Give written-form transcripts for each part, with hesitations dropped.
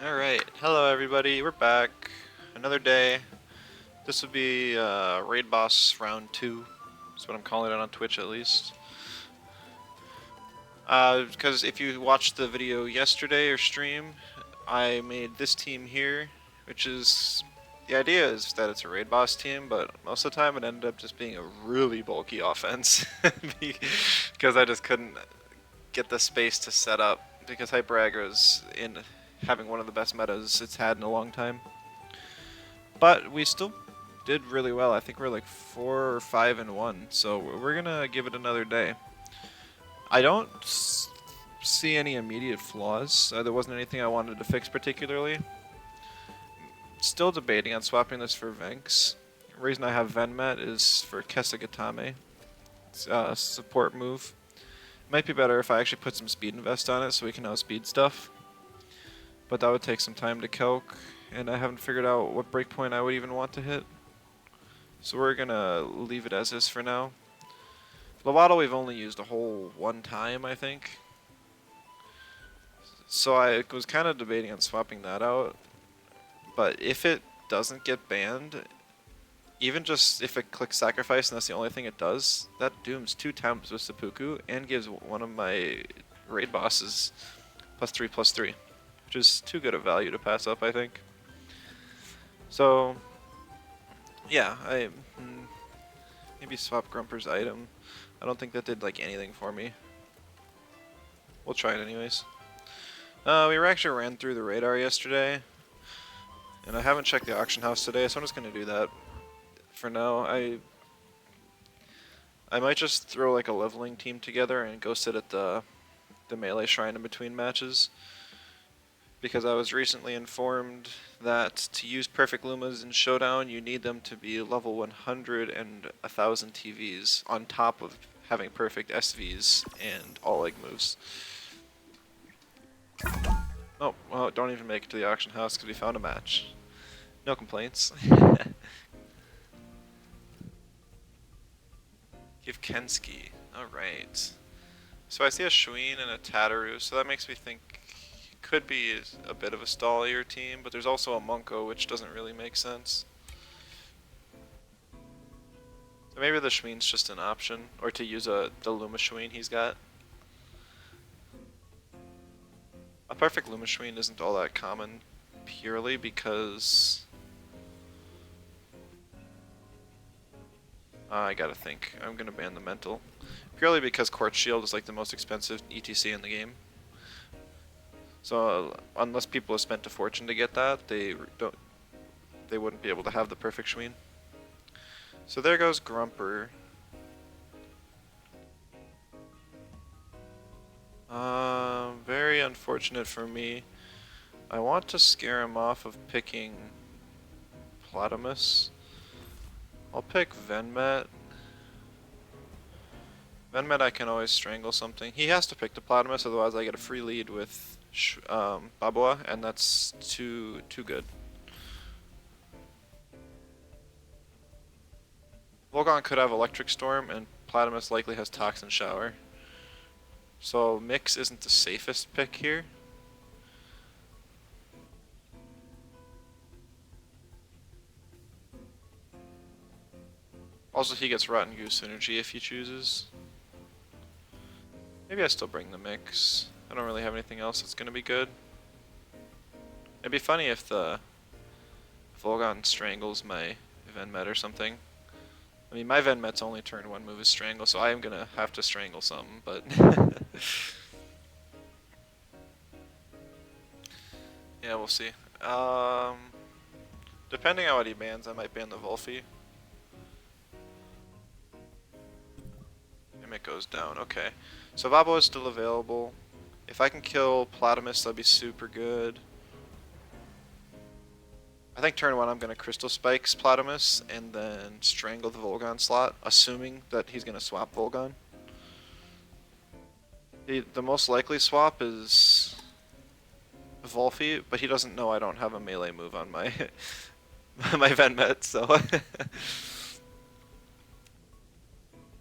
Alright, hello everybody, we're back. Another day. This would be Raidboss round 2. That's what I'm calling it on Twitch at least. Because if you watched the video yesterday or stream, I made this team here, which is... The idea is that it's a Raidboss team, but most of the time it ended up just being a really bulky offense. Because I just couldn't get the space to set up, because Hyper Aggro's in having one of the best metas it's had in a long time. But we still did really well. I think we're like 4 or 5-1, so we're gonna give it another day. I don't see any immediate flaws. There wasn't anything I wanted to fix particularly. Still debating on swapping this for Venks. The reason I have Venmet is for Kesagatame. It's a support move. Might be better if I actually put some speed invest on it so we can outspeed stuff. But that would take some time to calc, and I haven't figured out what breakpoint I would even want to hit. So we're gonna leave it as is for now. Lovato we've only used a whole one time, I think. So I was kind of debating on swapping that out. But if it doesn't get banned, even just if it clicks sacrifice and that's the only thing it does, that dooms 2 Temps with Seppuku and gives one of my raid bosses +3/+3, which is too good a value to pass up, I think. So, yeah, I maybe swap Grumper's item. I don't think that did like anything for me. We'll try it anyways. We actually ran through the radar yesterday, and I haven't checked the auction house today, so I'm just gonna do that for now. I might just throw like a leveling team together and go sit at the melee shrine in between matches, because I was recently informed that to use perfect Lumas in Showdown, you need them to be level 100 and 1000 TVs on top of having perfect SVs and all egg moves. Oh, well, don't even make it to the auction house because we found a match. No complaints. Give Kenski. Alright. So I see a Shuin and a Tataru, so that makes me think it could be a bit of a stallier team, but there's also a Munko, which doesn't really make sense. So maybe the Shuin's just an option, or to use the Luma Shuin he's got. A perfect Luma Shuin isn't all that common, purely because... I gotta think. I'm gonna ban the mental. Purely because Quartz Shield is like the most expensive ETC in the game. So unless people have spent a fortune to get that, they wouldn't be able to have the perfect Shuin. So there goes Grumper. Very unfortunate for me. I want to scare him off of picking Platamus. I'll pick Venmet. Venmet I can always strangle something. He has to pick the Platamus, otherwise I get a free lead with Babua, and that's too good. Volgon could have Electric Storm, and Platamus likely has Toxin Shower. So Mix isn't the safest pick here. Also, he gets Rotten Goose Energy if he chooses. Maybe I still bring the Mix. I don't really have anything else that's gonna be good. It'd be funny if the Volgon strangles my Venmet or something. I mean, my Venmet's only turn 1 move is Strangle, so I am gonna have to strangle something, but... yeah, we'll see. Depending on what he bans, I might ban the Volphy. It goes down, okay. So Vabo is still available. If I can kill Platamus, that'd be super good. I think turn 1 I'm gonna Crystal Spikes Platamus and then strangle the Volgon slot, assuming that he's gonna swap Volgon. The most likely swap is Volphy, but he doesn't know I don't have a melee move on my my Venmet, so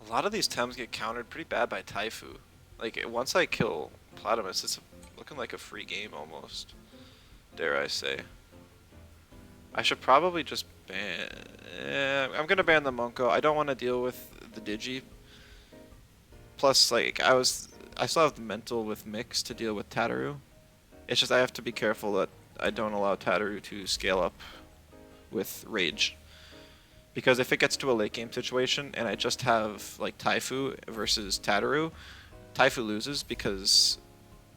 a lot of these Tems get countered pretty bad by Taifu. Like, once I kill Platamus, it's looking like a free game almost. dare I say. I should probably just ban... I'm gonna ban the Monko. I don't want to deal with the Digi. Plus, like, I still have the mental with Mix to deal with Tataru. It's just I have to be careful that I don't allow Tataru to scale up with Rage. Because if it gets to a late game situation and I just have, like, Taifu versus Tataru, Taifu loses because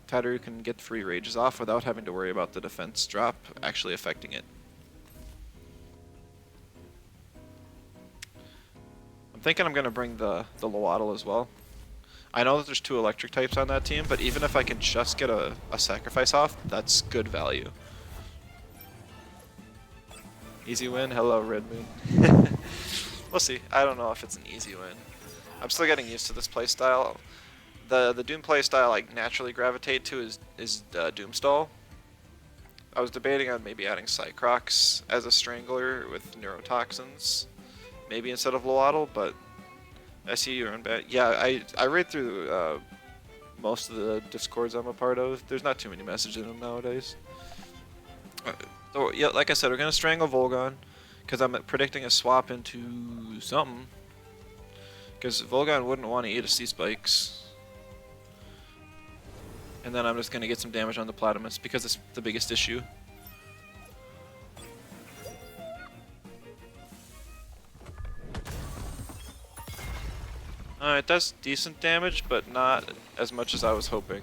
Tataru can get free Rages off without having to worry about the defense drop actually affecting it. I'm thinking I'm going to bring the Lowaddle as well. I know that there's 2 electric types on that team, but even if I can just get a sacrifice off, that's good value. Easy win? Hello, Red Moon. We'll see. I don't know if it's an easy win. I'm still getting used to this playstyle. The Doom playstyle I naturally gravitate to is Doomstall. I was debating on maybe adding Cycrox as a Strangler with Neurotoxins, maybe instead of Lowaddle, but I see your own bad. Yeah, I read through most of the Discords I'm a part of. There's not too many messages in them nowadays. So yeah, like I said, we're gonna strangle Volgon because I'm predicting a swap into something. Because Volgon wouldn't want to eat a Sea Spikes. And then I'm just gonna get some damage on the Platymus because it's the biggest issue. It does decent damage, but not as much as I was hoping.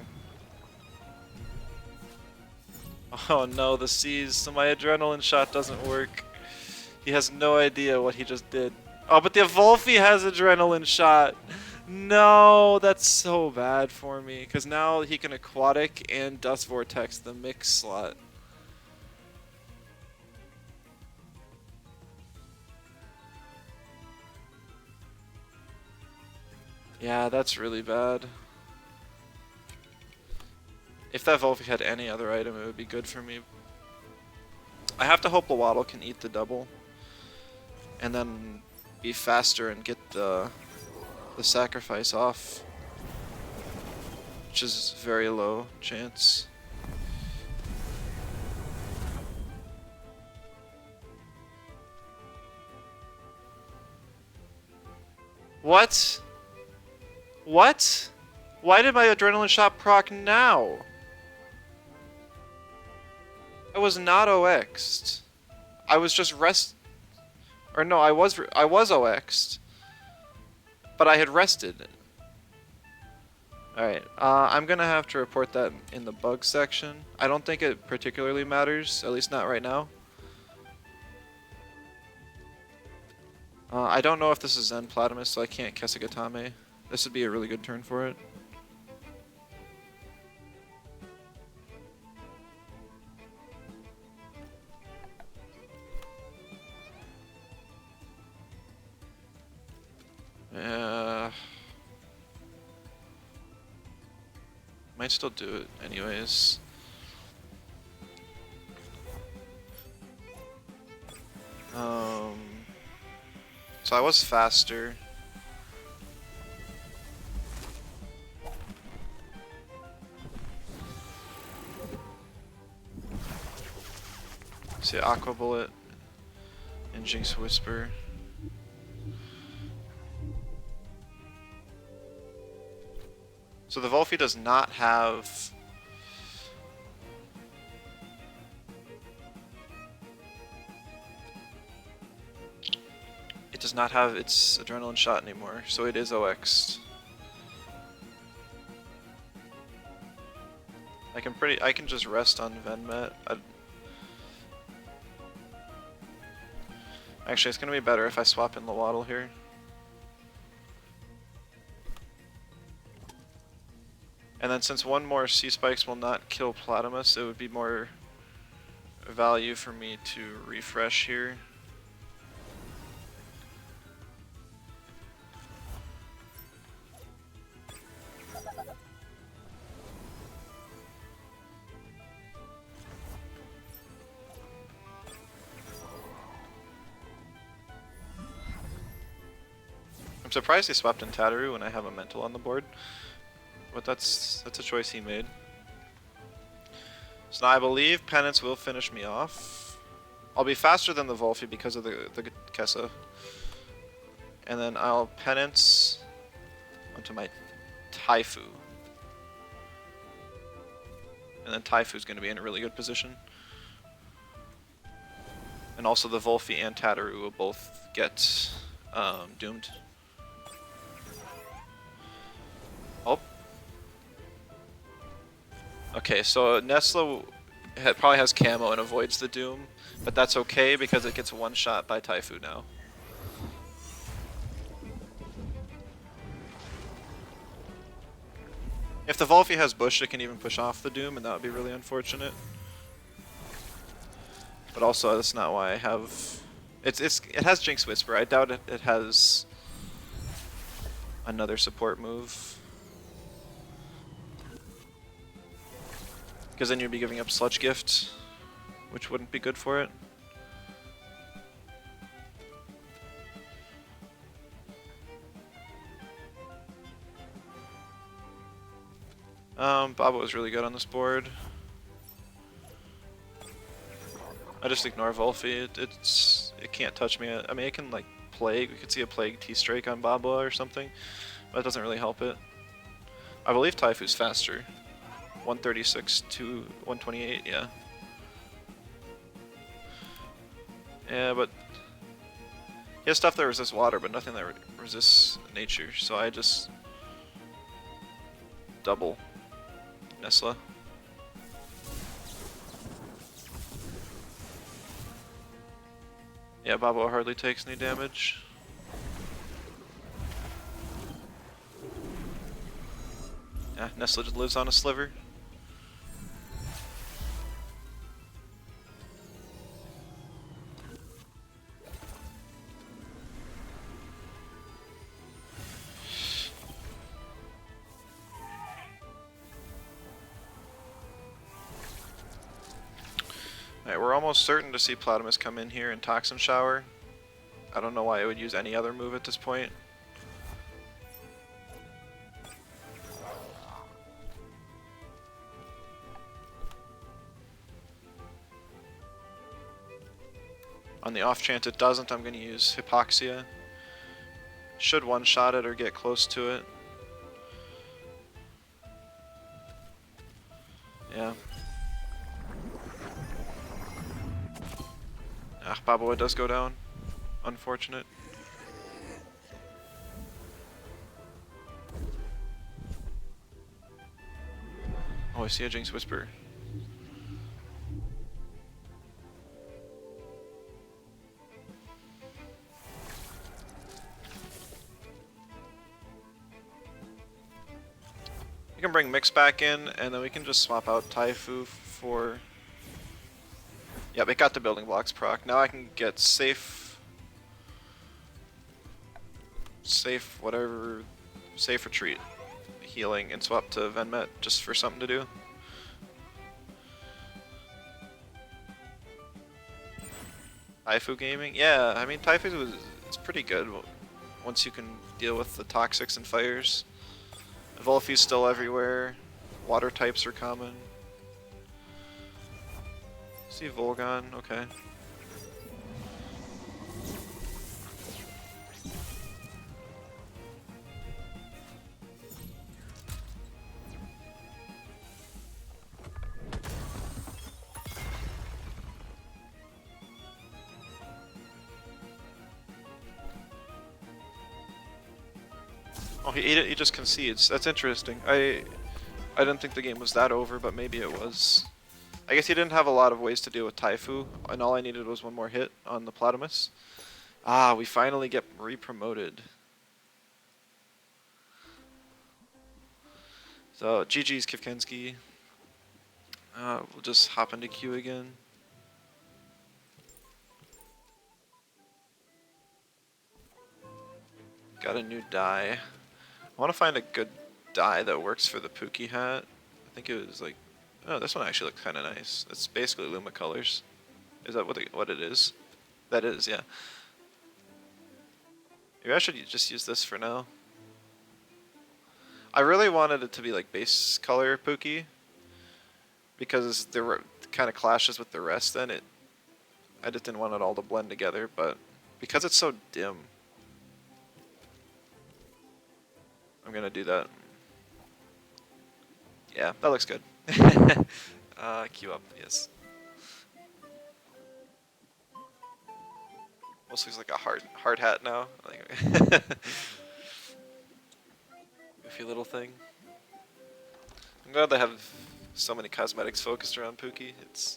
Oh no, the C's, so my adrenaline shot doesn't work. He has no idea what he just did. Oh, but the Volphy has adrenaline shot. No, that's so bad for me, because now he can Aquatic and Dust Vortex the mix slot. Yeah, that's really bad. If that Volphy had any other item, it would be good for me. I have to hope Lowaddle can eat the double, and then be faster and get the sacrifice off, which is very low chance. What? What? Why did my adrenaline shot proc now? I was not OX'd. I was just or no, I was OX'd, but I had rested. Alright, I'm gonna have to report that in the bug section. I don't think it particularly matters, at least not right now. I don't know if this is Zen Platymus, so I can't Kesugatame. This would be a really good turn for it. Might still do it anyways. So I was faster. See, Aqua Bullet and Jinx Whisper. So the Volphy does not have... It does not have its adrenaline shot anymore, so it is OX'd. I can just rest on Venmet. Actually, it's gonna be better if I swap in Lowaddle here. And then since one more Sea Spikes will not kill Platymus, it would be more value for me to refresh here. I'm surprised he swapped in Tataru when I have a mental on the board. But that's a choice he made. So now I believe Penance will finish me off. I'll be faster than the Volphy because of the Kessa. And then I'll Penance onto my Taifu. And then Taifu's going to be in a really good position. And also the Volphy and Tataru will both get doomed. Oh. Okay, so Nesla probably has camo and avoids the doom, but that's okay because it gets one shot by Taifu now. If the Volphy has bush, it can even push off the doom, and that would be really unfortunate. But also, that's not why I have... It has Jinx Whisper. I doubt it has another support move. Because then you'd be giving up Sludge Gift, which wouldn't be good for it. Baba was really good on this board. I just ignore Volphy. It can't touch me. I mean, it can like Plague. We could see a Plague T-Strike on Baba or something, but it doesn't really help it. I believe Taifu's faster. 136 to 128, yeah. Yeah, but he has stuff that resists water, but nothing that resists nature, so I just double Nesla. Yeah, Babo hardly takes any damage. Yeah, Nesla just lives on a sliver. Alright, we're almost certain to see Platimus come in here and Toxin Shower. I don't know why I would use any other move at this point. On the off chance it doesn't, I'm going to use Hypoxia. Should one-shot it or get close to it. Yeah. Ah, Baboa does go down. Unfortunate. Oh, I see a Jinx Whisper. We can bring Mix back in, and then we can just swap out Taifu for... Yep, it got the building blocks proc. Now I can get safe retreat, healing, and swap to Venmet just for something to do. Taifu gaming? Yeah, I mean Taifu is pretty good once you can deal with the toxics and fires. Volphy's still everywhere. Water types are common. See Volgon, okay. Oh, he just concedes. That's interesting. I didn't think the game was that over, but maybe it was. I guess he didn't have a lot of ways to deal with Taifu, and all I needed was one more hit on the Platimus. Ah, we finally get re-promoted. So, GG's Kivkensky. We'll just hop into queue again. Got a new dye. I want to find a good dye that works for the Pookie hat. I think it was like... Oh, this one actually looks kind of nice. It's basically Luma colors. Is that what it is? That is, yeah. Maybe I should just use this for now. I really wanted it to be like base color Pookie, because there kind of clashes with the rest. Then I just didn't want it all to blend together, but because it's so dim, I'm gonna do that. Yeah, that looks good. Queue up, yes. Almost looks like a hard hat now. Like goofy little thing. I'm glad they have so many cosmetics focused around Pookie. I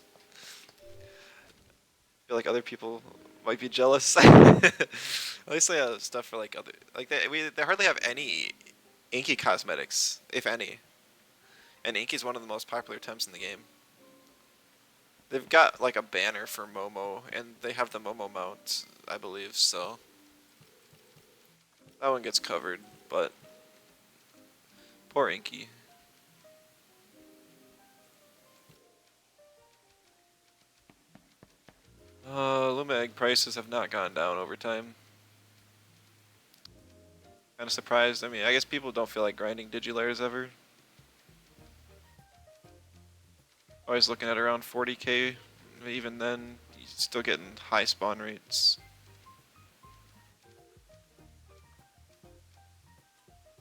feel like other people might be jealous. At least they have stuff for like they hardly have any Inky cosmetics, if any. And Inky's one of the most popular Temps in the game. They've got like a banner for Momo, and they have the Momo mount, I believe, so that one gets covered, but poor Inky. Luma egg prices have not gone down over time. Kind of surprised. I mean, I guess people don't feel like grinding digilayers ever. Always looking at around 40k. Even then, you're still getting high spawn rates.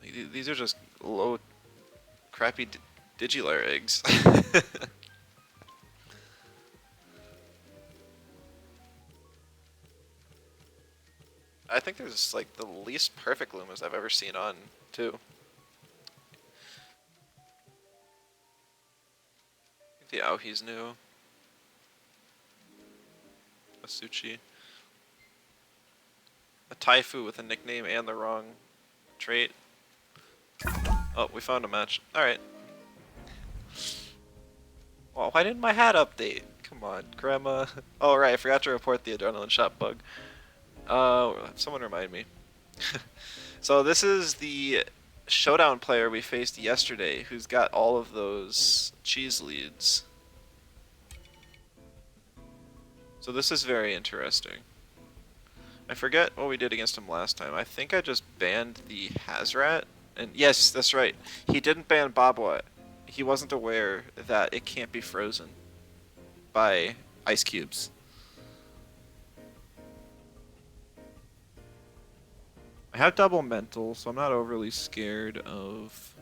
Like, these are just low, crappy digilayer eggs. I think there's like the least perfect Lumas I've ever seen on, too. I think the Aohi's new. Asuchi. A Taifu with a nickname and the wrong trait. Oh, we found a match. Alright. Well, why didn't my hat update? Come on, Grandma. Oh, right, I forgot to report the adrenaline shot bug. Someone remind me. So this is the showdown player we faced yesterday who's got all of those cheese leads. So this is very interesting. I forget what we did against him last time. I think I just banned the Hazrat. And yes, that's right. He didn't ban Babwa. He wasn't aware that it can't be frozen by ice cubes. I have double mental, so I'm not overly scared of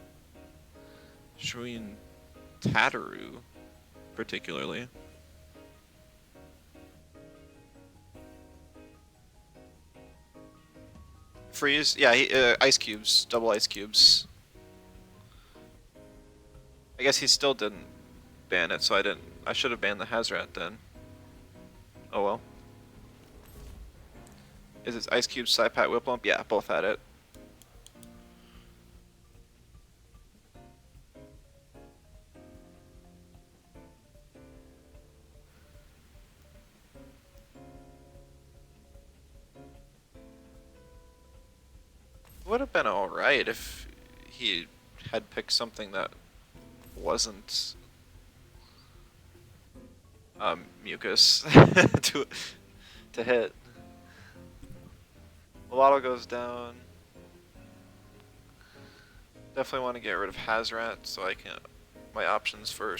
Shuin Tataru, particularly. Freeze? Yeah, ice cubes, double ice cubes. I guess he still didn't ban it, so I should have banned the Hazrat then. Oh well. Is it Ice Cube, Saipat, Whiplump? Yeah, both had it. Would have been alright if he had picked something that wasn't mucus to hit. Mulatto goes down. Definitely want to get rid of Hazrat so I can. My options for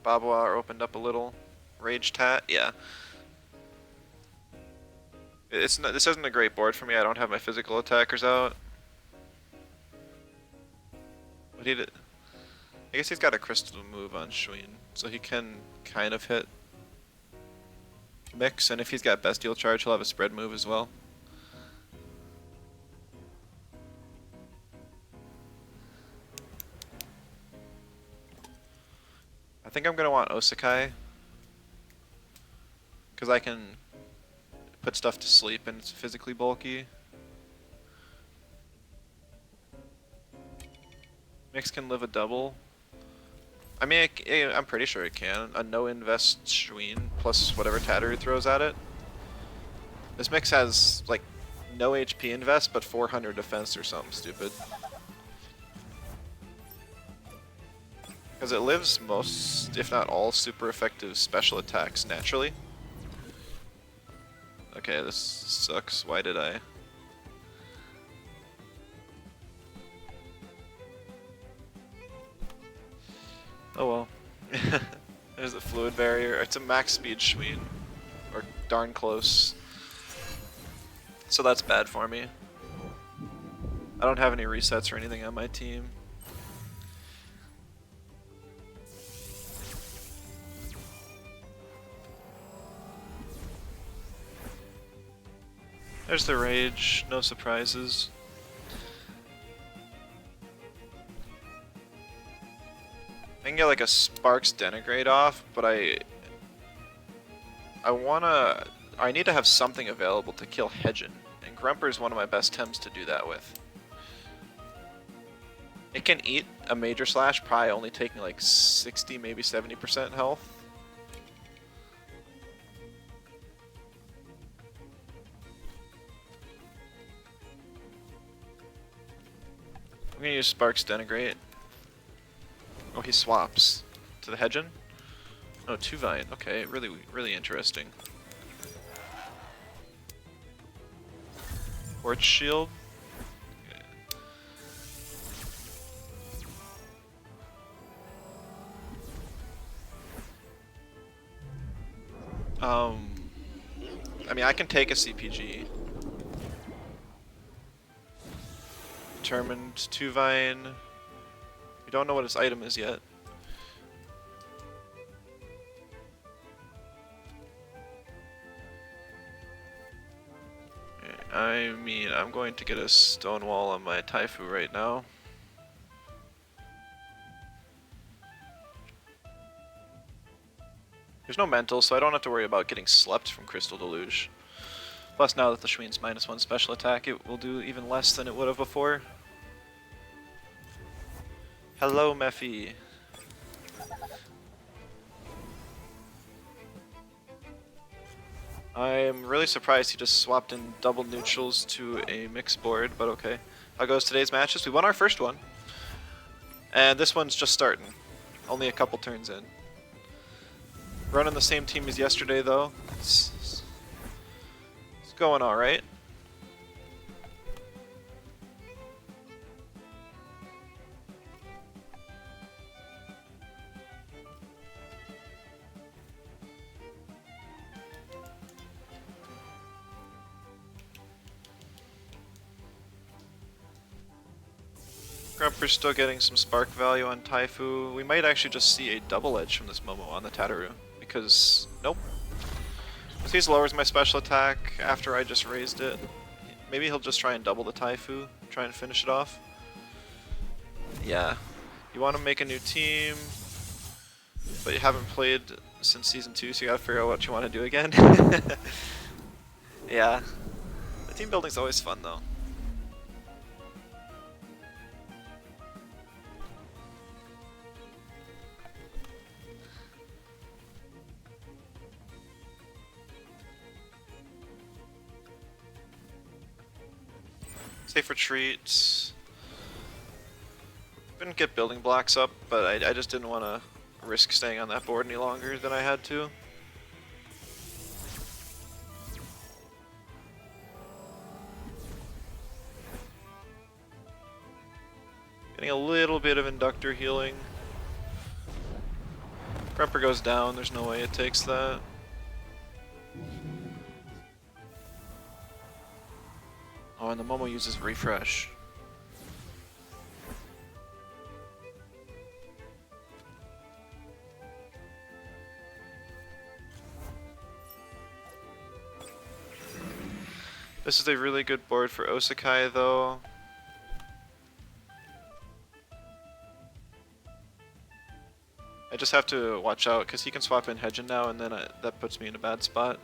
Babwa are opened up a little. Rage Tat, yeah. This isn't a great board for me. I don't have my physical attackers out. But he did. I guess he's got a crystal move on Shuin, so he can kind of hit Mix, and if he's got Bestial Charge, he'll have a spread move as well. I think I'm gonna want Osakai, because I can put stuff to sleep and it's physically bulky. Mix can live a double. I mean, I'm pretty sure it can. A no-invest Shuin plus whatever Tatter throws at it. This Mix has, like, no HP invest, but 400 defense or something stupid. Because it lives most, if not all, super effective special attacks naturally. Okay, this sucks. Why did I? Oh well. There's the fluid barrier. It's a max speed Schween. Or darn close. So that's bad for me. I don't have any resets or anything on my team. There's the rage, no surprises. I can get like a Sparks Denigrate off, but I need to have something available to kill Hedgen, and Grumper is one of my best Tems to do that with. It can eat a Major Slash, probably only taking like 60, maybe 70% health. I'm gonna use Sparks Denigrate. Oh, he swaps to the Hedgen? Oh, 2 Vine. Okay, really interesting. Torch Shield. I mean, I can take a CPG. Determined 2 Vine. We don't know what his item is yet. I mean, I'm going to get a Stonewall on my Taifu right now. There's no mental, so I don't have to worry about getting slept from Crystal Deluge. Plus, now that the Schween's -1 special attack, it will do even less than it would have before. Hello, Mephi. I'm really surprised he just swapped in double neutrals to a mixed board, but okay. How goes today's matches? We won our first one. And this one's just starting. Only a couple turns in. Running the same team as yesterday, though. It's going alright. Grumper's still getting some spark value on Taifu. We might actually just see a double edge from this Momo on the Tataru. Because, nope. If he lowers my special attack after I just raised it, maybe he'll just try and double the Taifu, try and finish it off. Yeah. You want to make a new team, but you haven't played since Season 2, so you gotta figure out what you want to do again. Yeah. The team building's always fun, though. Safe retreat. Didn't get building blocks up, but I just didn't want to risk staying on that board any longer than I had to. Getting a little bit of inductor healing. Grumper goes down, there's no way it takes that. Oh, and the Momo uses refresh. This is a really good board for Osakai, though. I just have to watch out, because he can swap in Hedgen now, and then that puts me in a bad spot.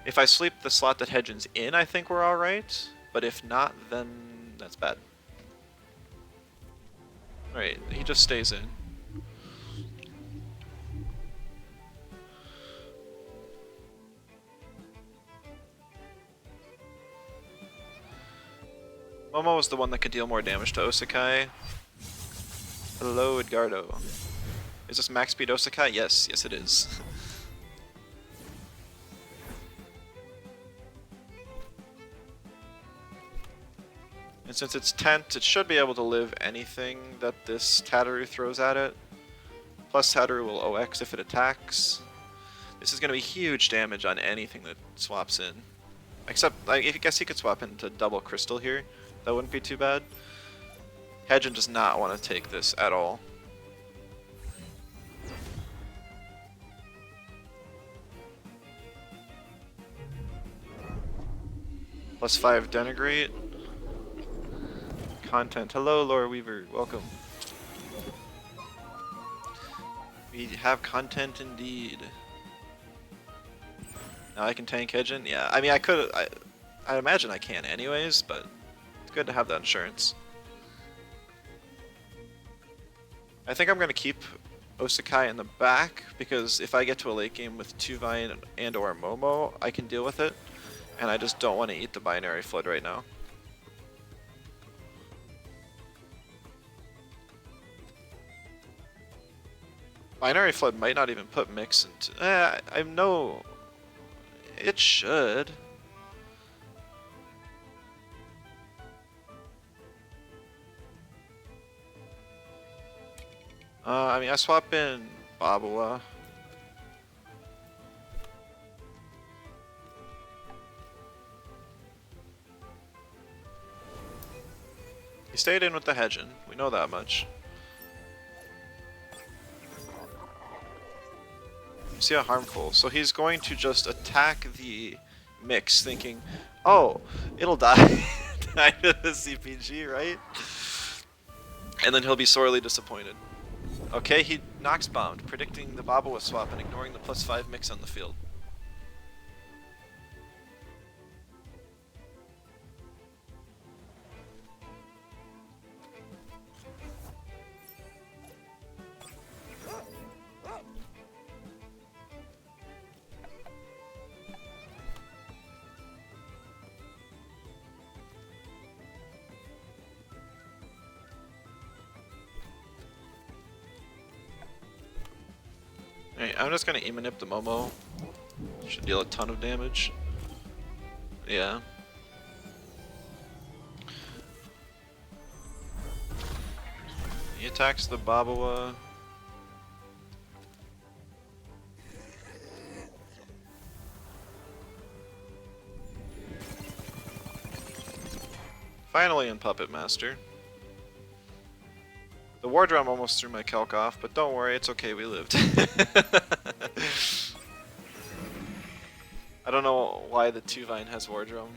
If I sleep the slot that Hedgen's in, I think we're alright. But if not, then that's bad. Alright, he just stays in. Momo was the one that could deal more damage to Osakai. Hello, Edgardo. Is this max speed Osakai? Yes, yes it is. And since it's tent, it should be able to live anything that this Tataru throws at it. plus Hatteru will OX if it attacks. This is going to be huge damage on anything that swaps in. Except, I guess he could swap into double crystal here. That wouldn't be too bad. Hedgen does not want to take this at all. Plus 5 denigrate. Content. Hello, Laura Weaver. Welcome. We have content indeed. Now I can tank Hedgen? Yeah, I mean, I could. I imagine I can anyways, but it's good to have that insurance. I think I'm going to keep Osakai in the back, because if I get to a late game with 2-Vine and or Momo, I can deal with it, and I just don't want to eat the binary flood right now. Binary flood might not even put mix into. I know it should. I mean, I swap in Babua. He stayed in with the Hedgen. We know that much. See how harmful. So he's going to just attack the mix, thinking, "Oh, it'll die, die to the CPG, right?" And then he'll be sorely disappointed. Okay, he Nox bombed, predicting the Babua swap and ignoring the +5 mix on the field. Alright, I'm just gonna Emanip the Momo. Should deal a ton of damage. Yeah. He attacks the Babua. Finally in Puppet Master. The War Drum almost threw my calc off, but don't worry, it's okay, we lived. I don't know why the 2-Vine has War Drum.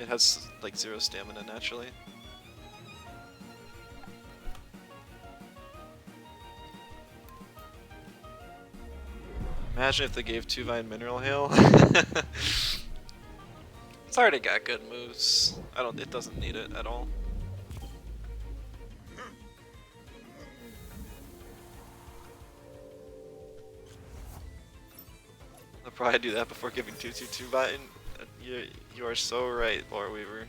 It has like 0 stamina naturally. Imagine if they gave 2-Vine Mineral Hail. It's already got good moves. It doesn't need it at all. I'll probably do that before giving 2-2-2-Vine. You are so right, Laura Weaver.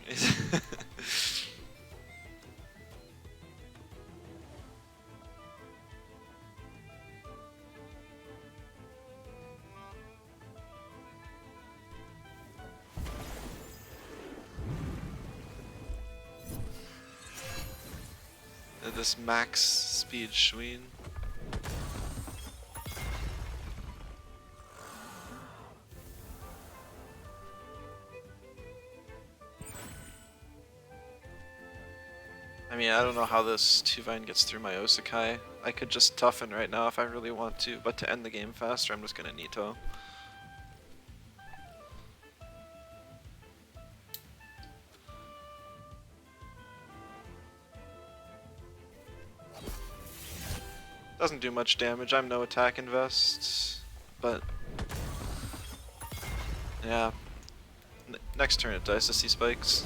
This max speed Schween. I mean, I don't know how this 2-Vine gets through my Osakai. I could just toughen right now if I really want to, but to end the game faster, I'm just gonna Nito. Doesn't do much damage, I'm no attack invest, but yeah. Next turn it dies to see spikes.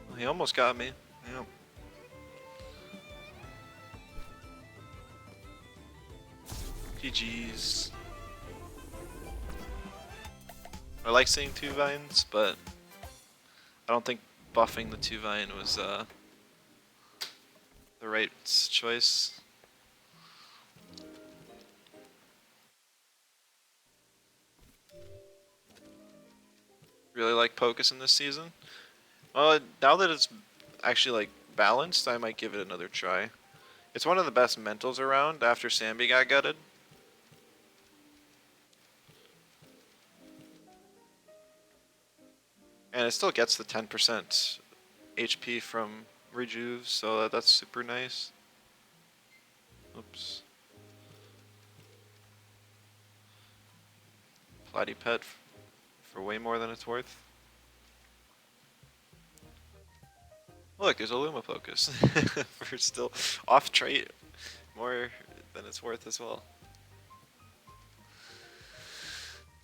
Well, he almost got me, yep. GG's. I like seeing 2-Vines, but I don't think buffing the 2-Vine was the right choice. Really like Pocus in this season. Well, now that it's actually like balanced, I might give it another try. It's one of the best mentals around after Sambi got gutted. And it still gets the 10% HP from rejuve, so that's super nice. Oops. Platy pet for way more than it's worth. Look, there's a Luma focus for still off trait more than it's worth as well.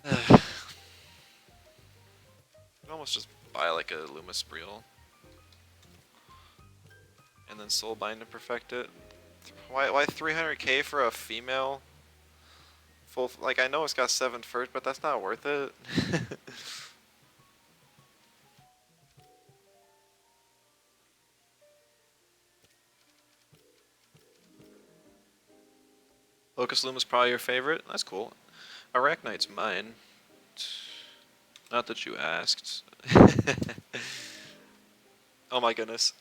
Could almost just buy like a Luma Spreel and then Soulbind to perfect it. Why 300k for a female? Full, like, I know it's got 7 first, but that's not worth it. Locust Luma's probably your favorite. That's cool. Arachnite's mine. Not that you asked. Oh my goodness.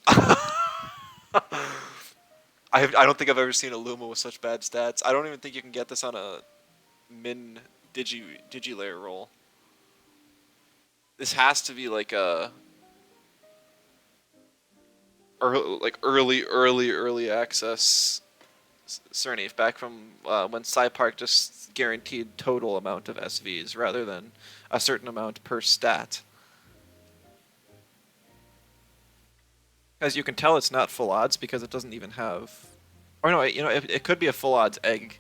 I don't think I've ever seen a Luma with such bad stats. I don't even think you can get this on a min digi-layer roll. This has to be like a early access Cernif back from when Psypark just guaranteed total amount of SVs rather than a certain amount per stat. As you can tell, it's not full odds because it doesn't even have. Or no, you know, it could be a full odds egg.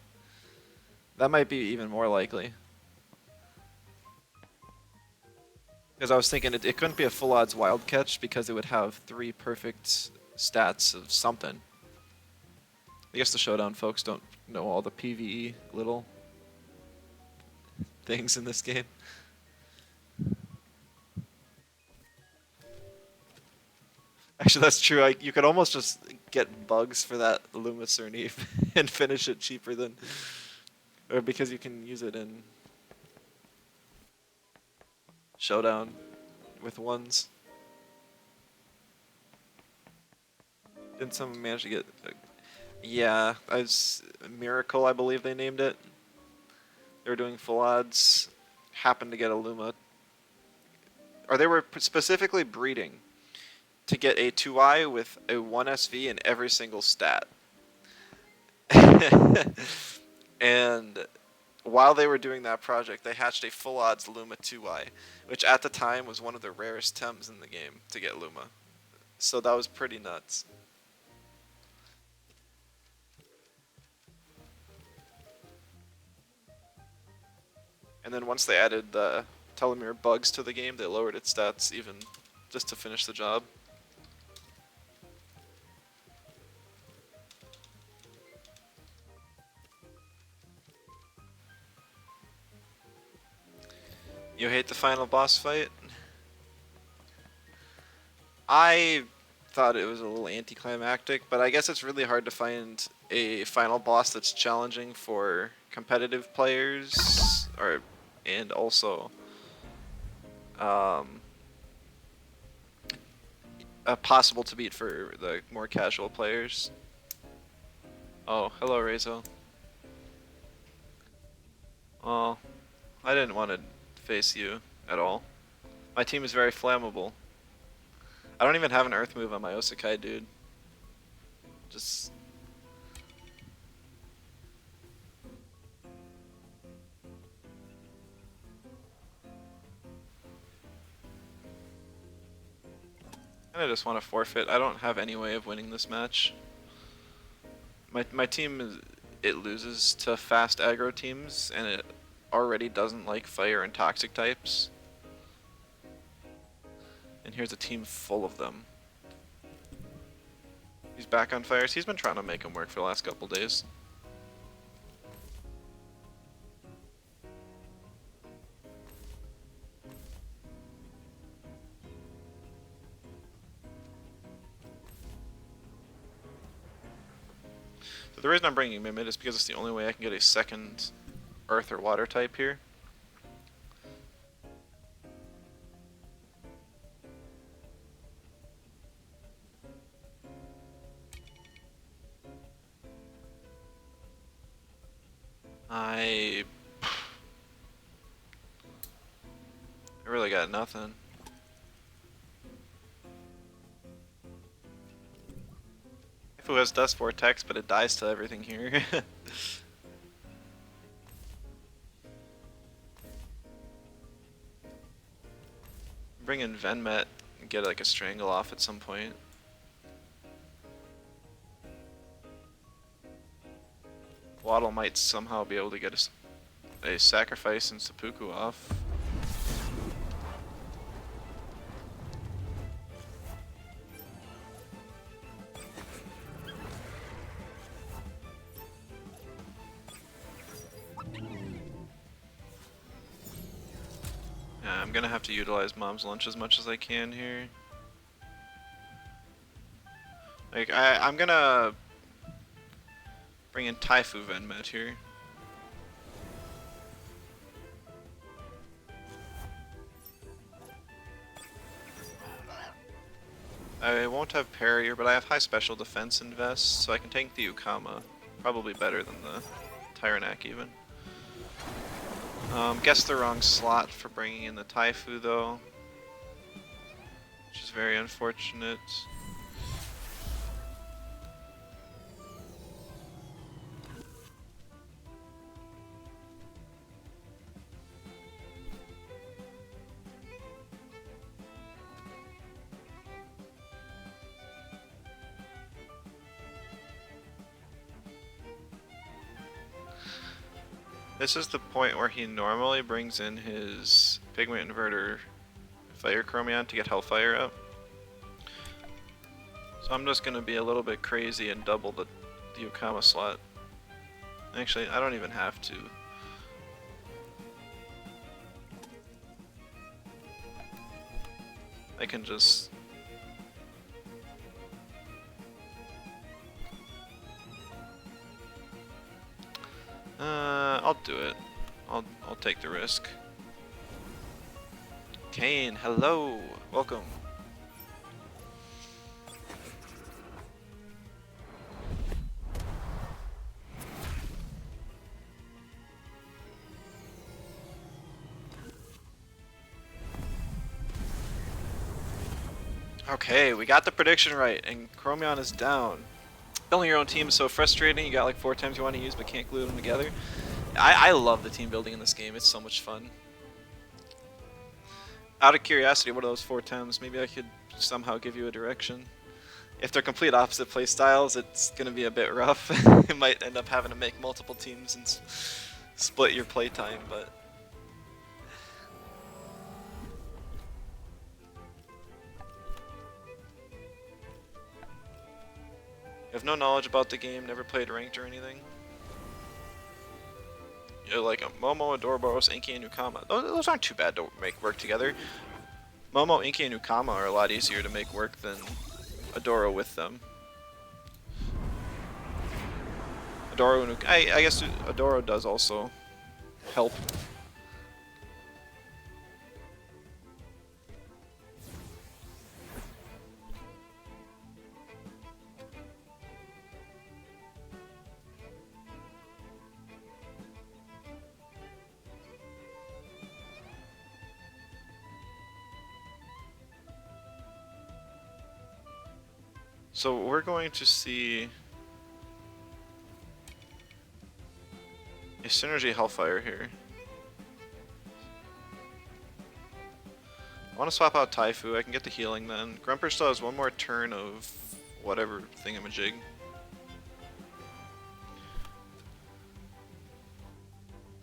That might be even more likely. Because I was thinking it couldn't be a full odds wild catch because it would have 3 perfect stats of something. I guess the Showdown folks don't know all the PvE little things in this game. Actually, that's true. You could almost just get bugs for that Luma Cernif and finish it cheaper than... Or because you can use it in Showdown with ones. Didn't someone manage to get... Yeah, as Miracle, I believe they named it. They were doing full odds. Happened to get a Luma. Or they were specifically breeding to get a 2i with a 1 SV in every single stat. And while they were doing that project, they hatched a full odds Luma 2i, which at the time was one of the rarest Tems in the game to get Luma. So that was pretty nuts. And then once they added the telomere bugs to the game, they lowered its stats even just to finish the job. You hate the final boss fight? I thought it was a little anticlimactic, but I guess it's really hard to find a final boss that's challenging for competitive players, and also possible to beat for the more casual players. Oh, hello, Rezo. Oh, I didn't want to face you at all. My team is very flammable. I don't even have an earth move on my Osakai, dude. Just... I just want to forfeit. I don't have any way of winning this match. My team it loses to fast aggro teams, and it already doesn't like fire and toxic types. And here's a team full of them. He's back on fires. He's been trying to make them work for the last couple days. So the reason I'm bringing Mimid is because it's the only way I can get a second earth or water type here. I really got nothing. If it was Dust Vortex, but it dies to everything here. Bring in Venmet and get like a strangle off at some point. Waddle might somehow be able to get a sacrifice and seppuku off. Yeah, I'm gonna have to utilize Mom's Lunch as much as I can here. Like, I'm gonna bring in Taifu Venmet here. I won't have parrier, but I have high special defense and vest, so I can tank the Ukama. Probably better than the Tyrannak even. Guessed the wrong slot for bringing in the Taifu though, which is very unfortunate. This is the point where he normally brings in his Pigment Inverter Fire Chromion to get Hellfire up. So I'm just gonna be a little bit crazy and double the Ukama slot. Actually, I don't even have to. I can just... I'll do it. I'll take the risk. Kane, hello! Welcome. Okay, we got the prediction right, and Chromion is down. Building your own team is so frustrating. You got like 4 times you want to use, but can't glue them together. I love the team building in this game. It's so much fun. Out of curiosity, what are those 4 times? Maybe I could somehow give you a direction. If they're complete opposite play styles, it's going to be a bit rough. You might end up having to make multiple teams and split your play time, but... You have no knowledge about the game, never played ranked or anything? You're like a Momo, Adorbos, Inky, and Ukama. Those aren't too bad to make work together. Momo, Inky, and Ukama are a lot easier to make work than Adoro with them. Adoro and I guess Adoro does also help. So we're going to see a Synergy Hellfire here. I want to swap out Taifu, I can get the healing then. Grumper still has one more turn of whatever thingamajig.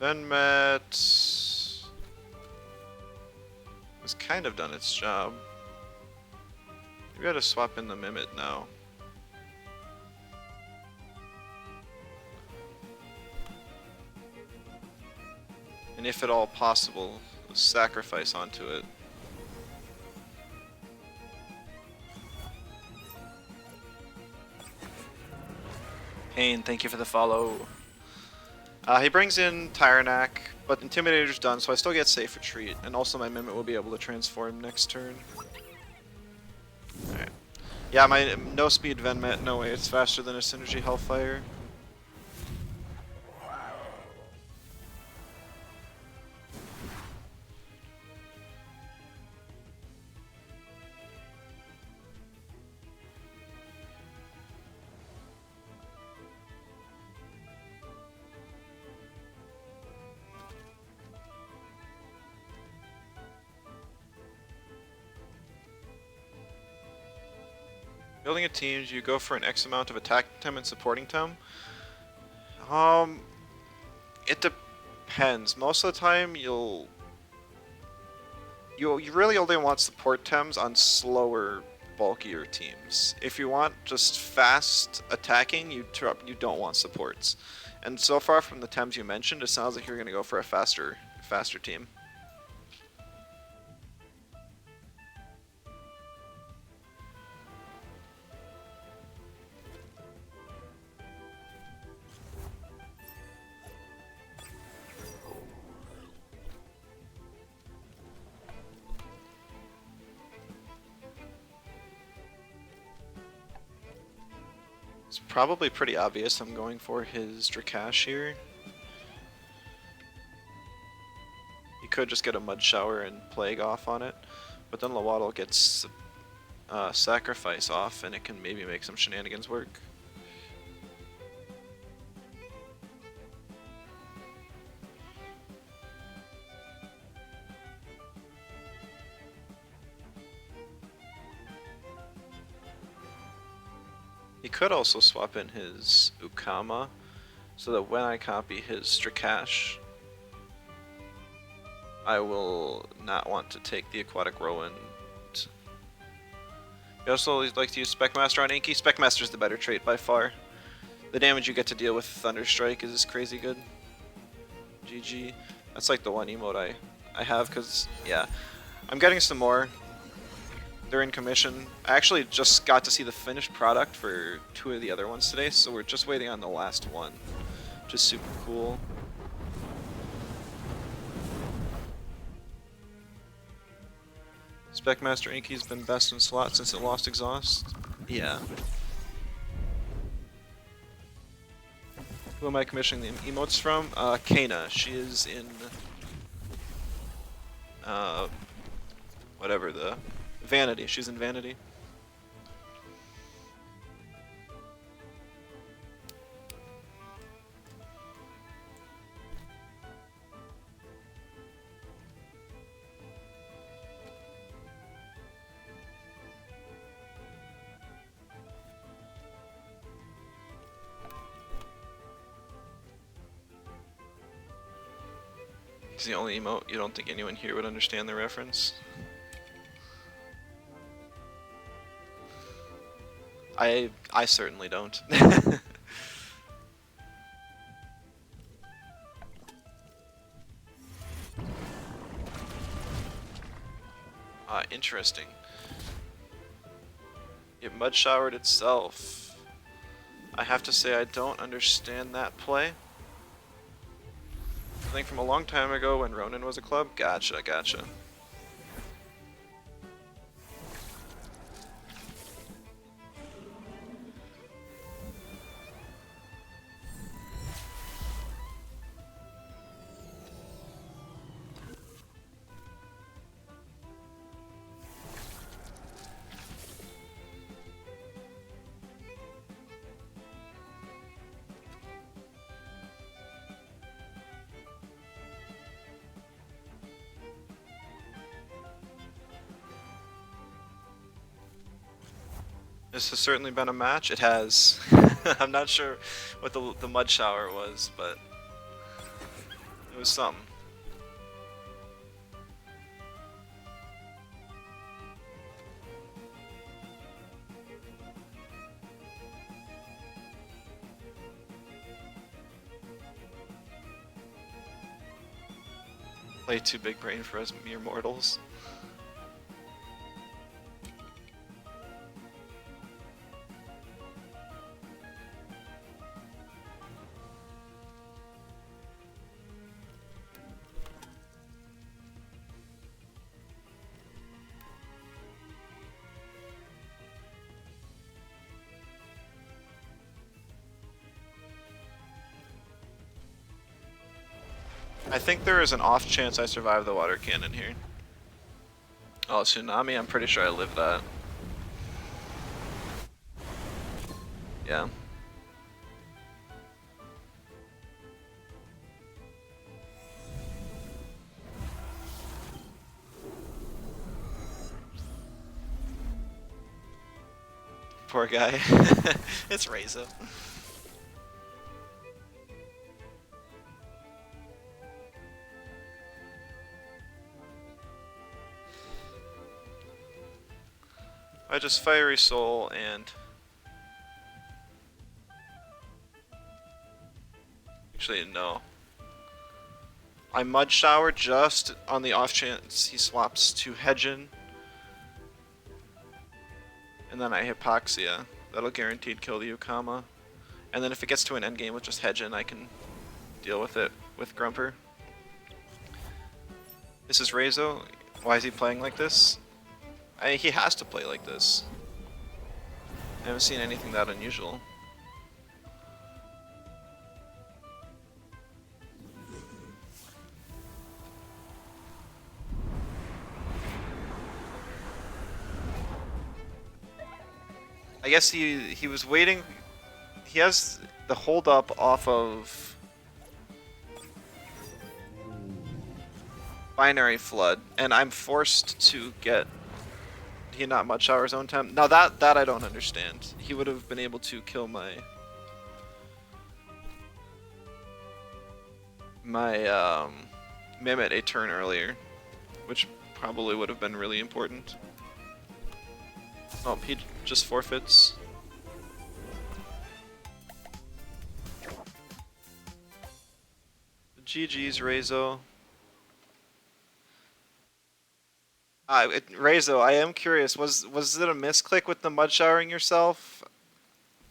Venmet has kind of done its job. We gotta swap in the Mimit now. And if at all possible, sacrifice onto it. Pain, thank you for the follow. He brings in Tyrannak, but Intimidator's done, so I still get Safe Retreat, and also my Mimit will be able to transform next turn. Alright. Yeah, my no speed Venmet, no way, it's faster than a Synergy Hellfire. Building a team, you go for an X amount of attack tem and supporting tem. Um, it depends. Most of the time, you really only want support tems on slower, bulkier teams. If you want just fast attacking, you don't want supports. And so far from the tems you mentioned, it sounds like you're gonna go for a faster team. It's probably pretty obvious I'm going for his Drakash here. He could just get a Mud Shower and Plague off on it, but then Lawaddle gets Sacrifice off and it can maybe make some shenanigans work. He could also swap in his Ukama, so that when I copy his Drakash, I will not want to take the Aquatic Rowan. He also likes to use Specmaster on Inky. Specmaster's the better trait by far. The damage you get to deal with Thunderstrike is crazy good. GG. That's like the one emote I have, because, yeah. I'm getting some more. They're in commission. I actually just got to see the finished product for 2 of the other ones today, so we're just waiting on the last one, which is super cool. Specmaster Inky's been best in slot since it lost exhaust. Yeah. Who am I commissioning the emotes from? Kana. She is in whatever the Vanity. She's in Vanity. It's the only emote you don't think anyone here would understand the reference. I certainly don't. Interesting. It mud showered itself. I have to say I don't understand that play. I think from a long time ago when Ronin was a club. Gotcha, gotcha. This has certainly been a match. It has. I'm not sure what the mud shower was, but it was something. Play too big brain for us mere mortals. I think there is an off chance I survive the water cannon here. Oh, tsunami, I'm pretty sure I lived that. Yeah. Poor guy. It's Reza. I just Fiery Soul and... Actually, no. I Mud Shower just on the off chance he swaps to Hedgen. And then I Hypoxia. That'll guaranteed kill the Ukama. And then if it gets to an endgame with just Hedgen, I can deal with it with Grumper. This is Rezo. Why is he playing like this? He has to play like this. I haven't seen anything that unusual. I guess he was waiting. He has the hold up off of Binary Flood, and I'm forced to get he not Mud Shower's own time. Now that I don't understand. He would have been able to kill my Mimit a turn earlier, which probably would have been really important. Oh, he just forfeits. GG's, Rezo. Rezo, I am curious. Was it a misclick with the mud showering yourself,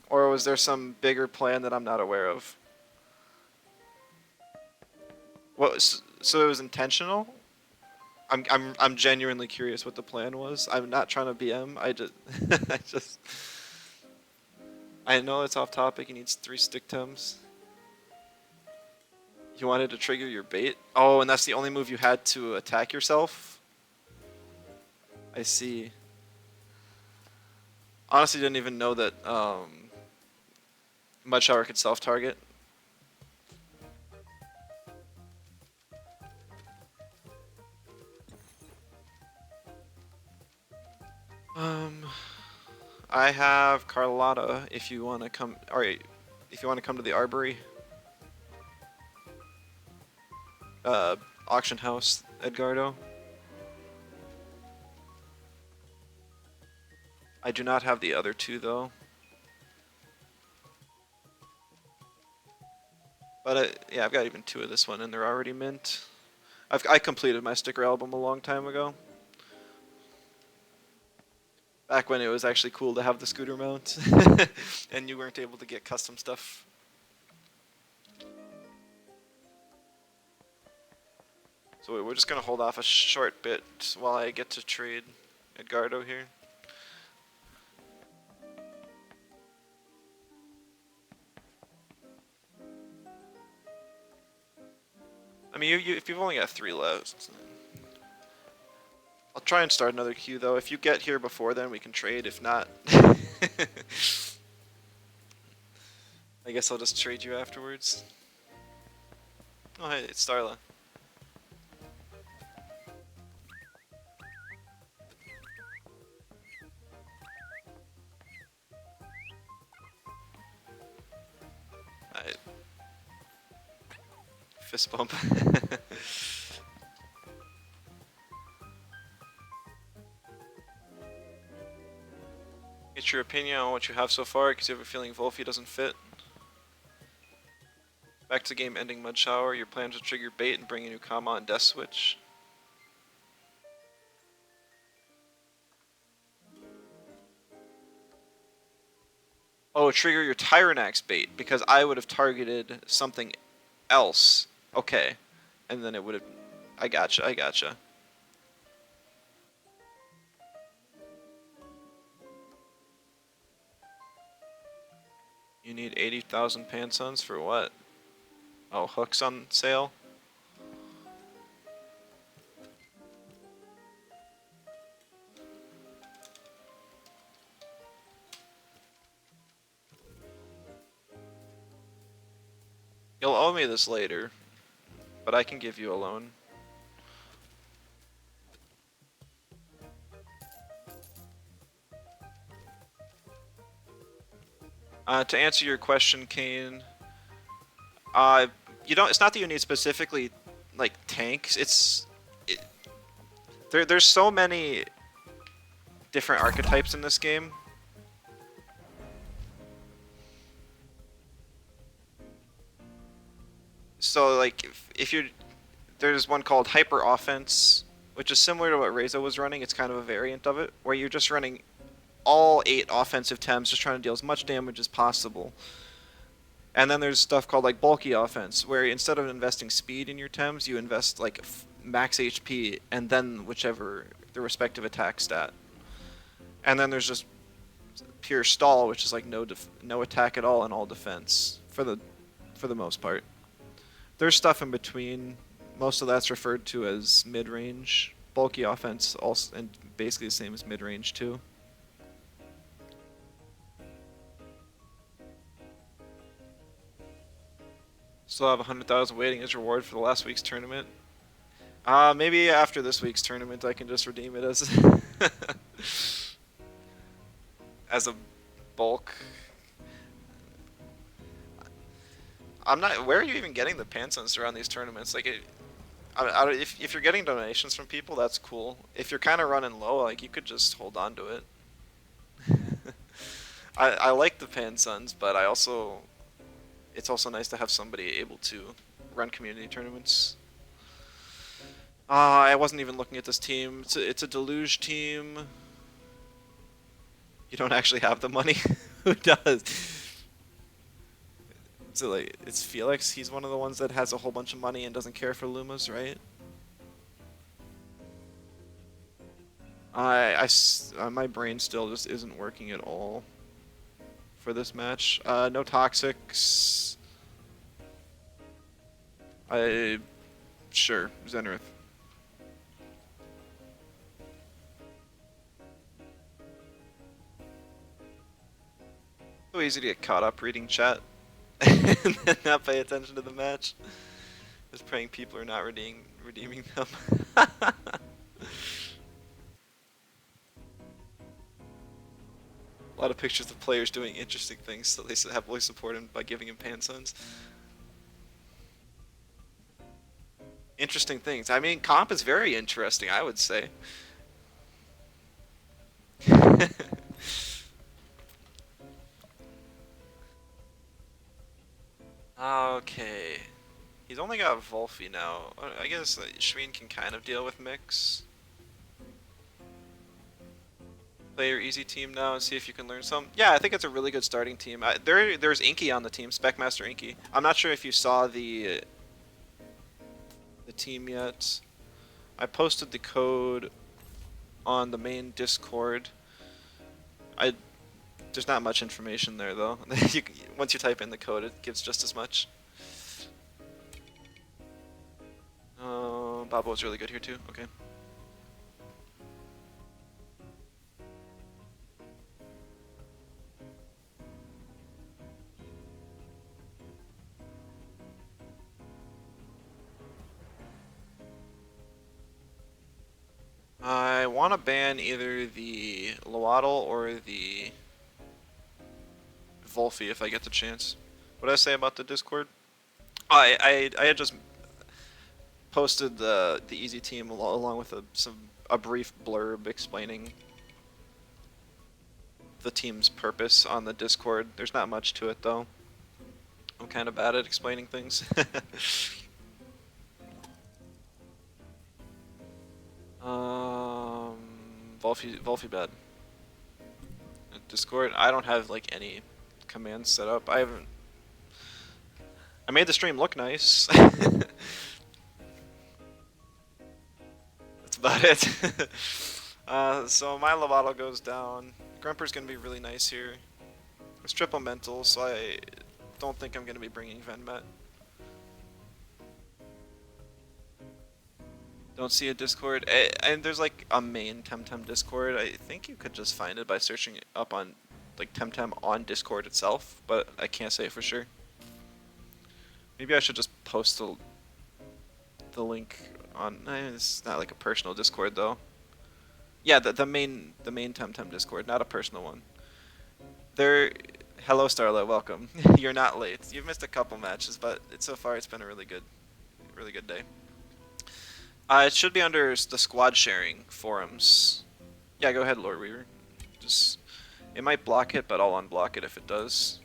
or was there some bigger plan that I'm not aware of? So it was intentional? I'm genuinely curious what the plan was. I'm not trying to BM. I know it's off topic. He needs 3 stick tems. You wanted to trigger your bait? Oh, and that's the only move you had to attack yourself? I see. Honestly, didn't even know that Mud Shower could self-target. I have Carlotta if you want to come. Alright, if you want to come to the Arbory. Auction House, Edgardo. I do not have the other 2 though. But yeah, I've got even 2 of this one, and they're already mint. I completed my sticker album a long time ago. Back when it was actually cool to have the scooter mount, and you weren't able to get custom stuff. So we're just gonna hold off a short bit while I get to trade Edgardo here. I mean, if you've only got 3 left, I'll try and start another queue though. If you get here before then, we can trade. If not, I guess I'll just trade you afterwards. Oh hey, it's Starla. Alright. Fist bump. Get your opinion on what you have so far, because you have a feeling Wolfie doesn't fit. Back to game ending Mud Shower, your plan to trigger bait and bring a new Kama on Death Switch. Oh, trigger your Tyrannax bait, because I would have targeted something else. Okay. And then it would have... I gotcha. You need 80,000 Pansuns for what? Oh, hooks on sale? You'll owe me this later, but I can give you a loan. To answer your question, Kane, uh, you don't. It's not that you need specifically like tanks. It, there's so many different archetypes in this game. So like if you're there's one called hyper offense, which is similar to what Reza was running. It's kind of a variant of it, where you're just running all 8 offensive Tems, just trying to deal as much damage as possible. And then there's stuff called like bulky offense, where instead of investing speed in your Tems, you invest like max HP and then whichever the respective attack stat. And then there's just pure stall, which is like no attack at all and all defense for the most part. There's stuff in between. Most of that's referred to as mid-range. Bulky offense also and basically the same as mid-range too. Still have 100,000 waiting as reward for the last week's tournament. Maybe after this week's tournament I can just redeem it as as a bulk. I'm not. Where are you even getting the pansons around these tournaments? Like, if you're getting donations from people, that's cool. If you're kind of running low, like you could just hold on to it. I like the pansons, but it's also nice to have somebody able to run community tournaments. I wasn't even looking at this team. It's a deluge team. You don't actually have the money. Who does? So like, it's Felix. He's one of the ones that has a whole bunch of money and doesn't care for Lumas, right? My brain still just isn't working at all for this match. No toxics. I sure Zenith. So easy to get caught up reading chat and then not pay attention to the match. Just praying people are not redeeming them. A lot of pictures of players doing interesting things, so they heavily support him by giving him pansons. Interesting things. I mean, comp is very interesting, I would say. Okay. He's only got Volfi now. I guess Shween can kind of deal with Mix. Play your easy team now and see if you can learn some. Yeah, I think it's a really good starting team. There's Inky on the team, Specmaster Inky. I'm not sure if you saw the team yet. I posted the code on the main Discord. I There's not much information there though. Once you type in the code, it gives just as much. Bobo's really good here too. Okay. I want to ban either the Loaddle or the Volfi if I get the chance. What did I say about the Discord? I had just posted the easy team along with a brief blurb explaining the team's purpose on the Discord. There's not much to it though. I'm kind of bad at explaining things. Volfi bad. Discord. I don't have like any commands set up. I haven't. I made the stream look nice. That's about it. So my Lovato goes down. Grumper's gonna be really nice here. It's triple mental, so I don't think I'm gonna be bringing Venmet. Don't see a Discord. And there's like a main Temtem Discord. I think you could just find it by searching it up on like Temtem on Discord itself, but I can't say for sure. Maybe I should just post the link on. It's not like a personal Discord though. Yeah, the main Temtem Discord, not a personal one. There, Hello, Starlight. Welcome. You're not late. You've missed a couple matches, but so far it's been a really good day. It should be under the squad sharing forums. Yeah, go ahead, Lord Weaver. Just it might block it, but I'll unblock it if it does.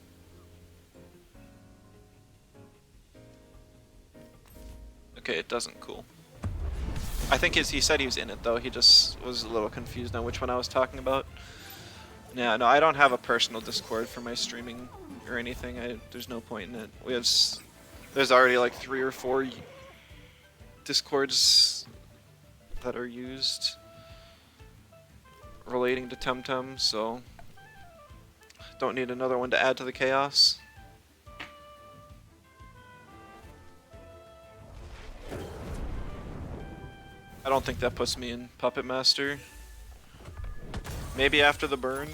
Okay, it doesn't. Cool. I think he said he was in it though. He just was a little confused on which one I was talking about. Yeah, no, I don't have a personal Discord for my streaming or anything. There's no point in it. There's already like 3 or 4 Discords that are used relating to Temtem, so don't need another one to add to the chaos. I don't think that puts me in Puppet Master. Maybe after the burn.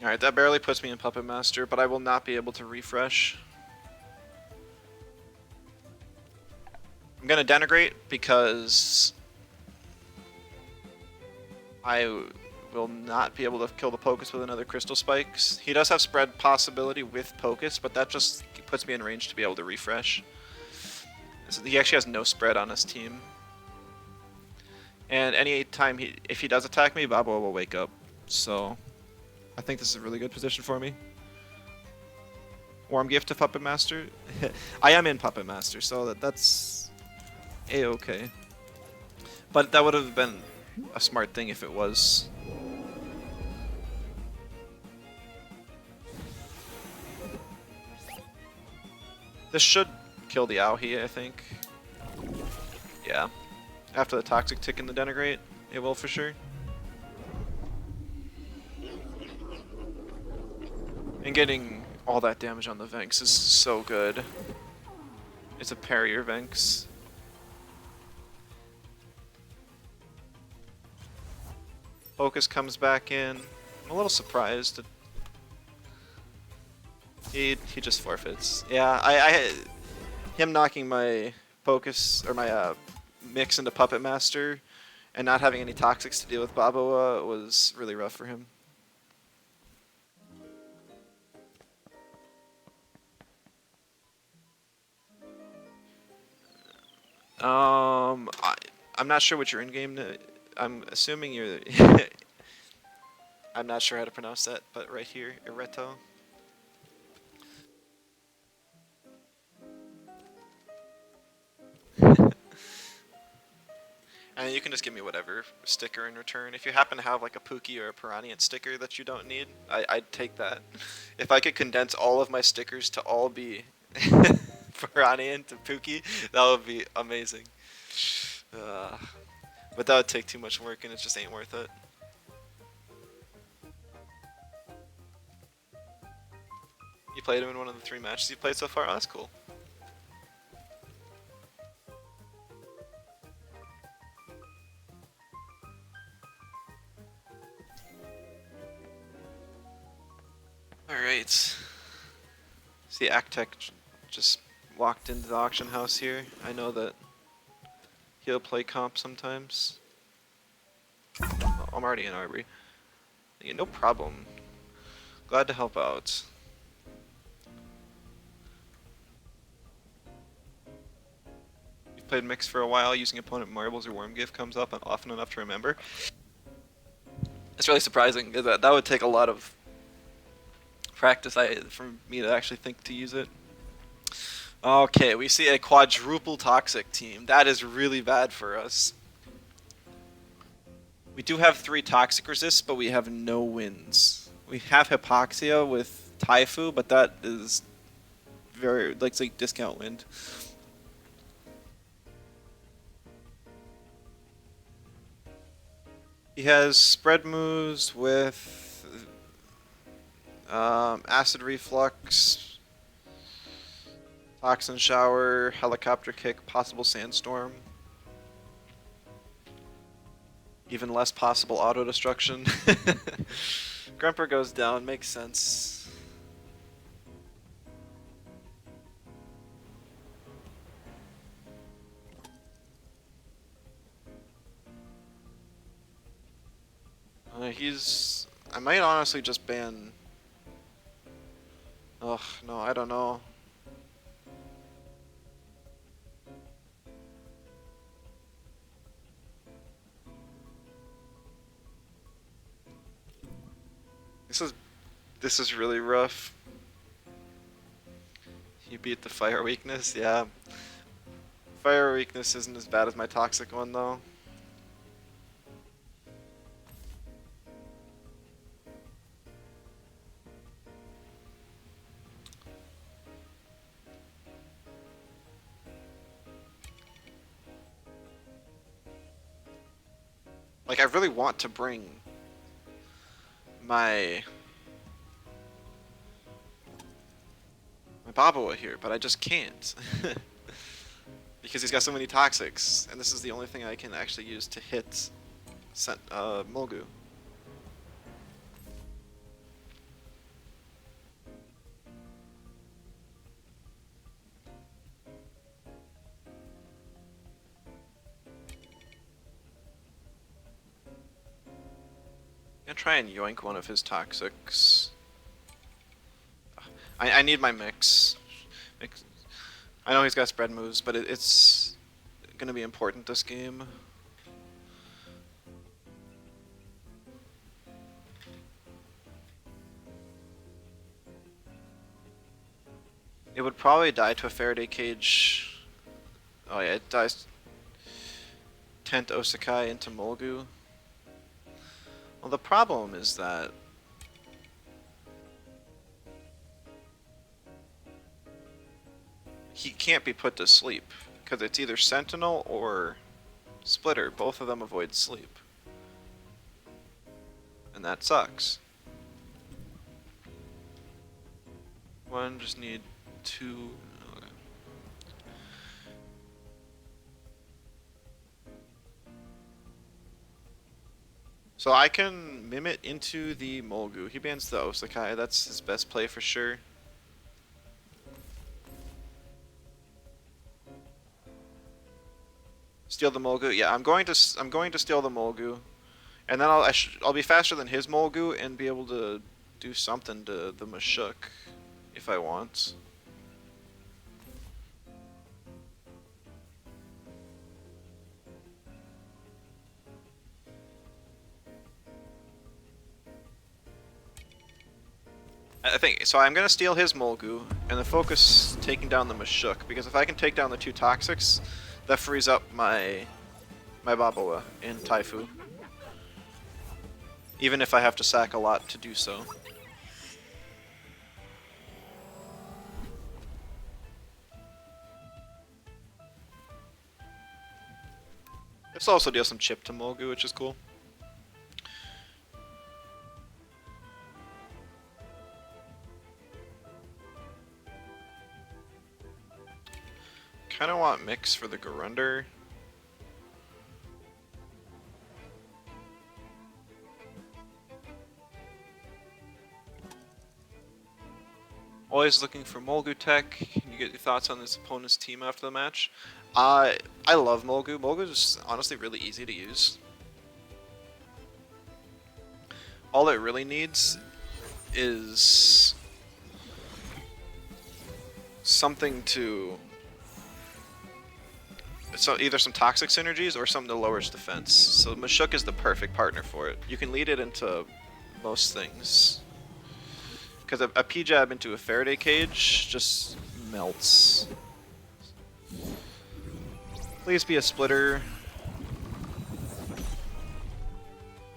Alright, that barely puts me in Puppet Master, but I will not be able to refresh. I'm gonna denigrate because I will not be able to kill the Pocus with another Crystal Spikes. He does have spread possibility with Pocus, but that just puts me in range to be able to refresh. So he actually has no spread on his team. And any time if he does attack me, Babo will wake up. So I think this is a really good position for me. Warm Gift to Puppet Master. I am in Puppet Master, so that's a-okay. But that would have been a smart thing if it was. This should kill the Aohi, I think. Yeah. After the Toxic Tick and the Denigrate, it will for sure. And getting all that damage on the Vex is so good. It's a parrier Vex. Focus comes back in. I'm a little surprised. He just forfeits. Yeah, him knocking my Focus or my mix into Puppet Master and not having any Toxics to deal with Baboa was really rough for him. I'm not sure what your in-game. I'm assuming you're. I'm not sure how to pronounce that, but right here, Ireto. And you can just give me whatever sticker in return. If you happen to have like a Pookie or a Piranha sticker that you don't need, I'd take that. If I could condense all of my stickers to all be Piranha to Pookie, that would be amazing. But that would take too much work and it just ain't worth it. You played him in one of the 3 matches you've played so far? Oh, that's cool. Alright. See, Actec just walked into the auction house here. I know that he'll play comp sometimes. Oh, I'm already in Arbory. Yeah, no problem. Glad to help out. You've played Mix for a while, using opponent marbles or worm gift comes up often enough to remember. It's really surprising. That would take a lot of practice for me to actually think to use it. Okay, we see a quadruple toxic team. That is really bad for us. We do have 3 toxic resists, but we have no wins. We have Hypoxia with Taifu, but that is very like discount wind. He has spread moves with Acid Reflux, Toxin Shower, Helicopter Kick, possible Sandstorm. Even less possible auto destruction. Grumper goes down, makes sense. He's... I might honestly just ban... Ugh, no, I don't know. This is really rough. You beat the fire weakness, yeah. Fire weakness isn't as bad as my toxic one though. Like I really want to bring my Babawa here, but I just can't. Because he's got so many toxics, and this is the only thing I can actually use to hit Mulgu. I'm gonna try and yoink one of his toxics. I need my mix. I know he's got spread moves, but it's gonna be important this game. It would probably die to a Faraday cage. Oh yeah, it dies. Tent Osakai into Mulgu. Well, the problem is that he can't be put to sleep because it's either Sentinel or Splitter. Both of them avoid sleep, and that sucks. One just need two. Okay. So I can Mimit into the Mulgu. He bans the Osakai. That's his best play for sure. Steal the Mulgu. Yeah, I'm going to steal the Mulgu, and then I'll be faster than his Mulgu and be able to do something to the Mashuk if I want. I think so. I'm gonna steal his Mulgu and then focus taking down the Mashuk, because if I can take down the two Toxics, that frees up my Babawa in Taifu. Even if I have to sack a lot to do so. This also deals some chip to Mulgu, which is cool. Kinda want mix for the Garunder. Always looking for Mulgu tech. Can you get your thoughts on this opponent's team after the match? I love Mulgu. Mulgu is honestly really easy to use. All it really needs is something to... So either some toxic synergies or something to lower its defense. So Mashuk is the perfect partner for it. You can lead it into most things. Because a P-jab into a Faraday cage just melts. Please be a Splitter.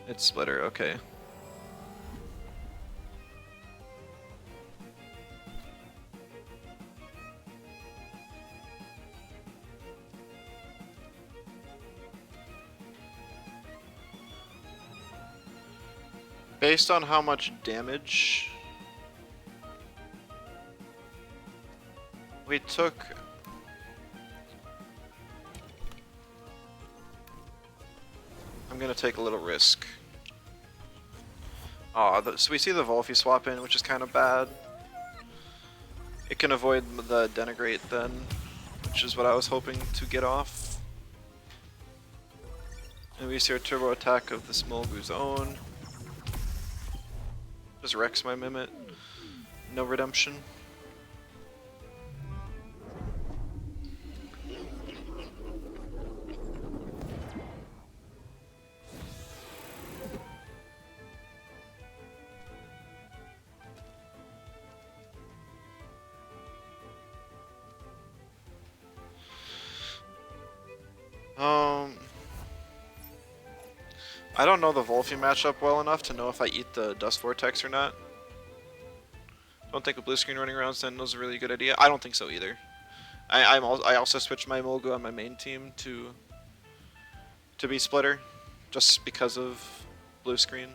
It's Splitter, okay. Based on how much damage we took, I'm gonna take a little risk. Oh, so we see the Volphy swap in, which is kind of bad. It can avoid the Denigrate then, which is what I was hoping to get off. And we see our turbo attack of the Smolgu's own. Just wrecks my Mimit. No redemption. I don't know the Volphy matchup well enough to know if I eat the Dust Vortex or not. Don't think a blue screen running around Sentinel is a really good idea. I don't think so either. I also switched my Molgu on my main team to be Splitter, just because of blue screen.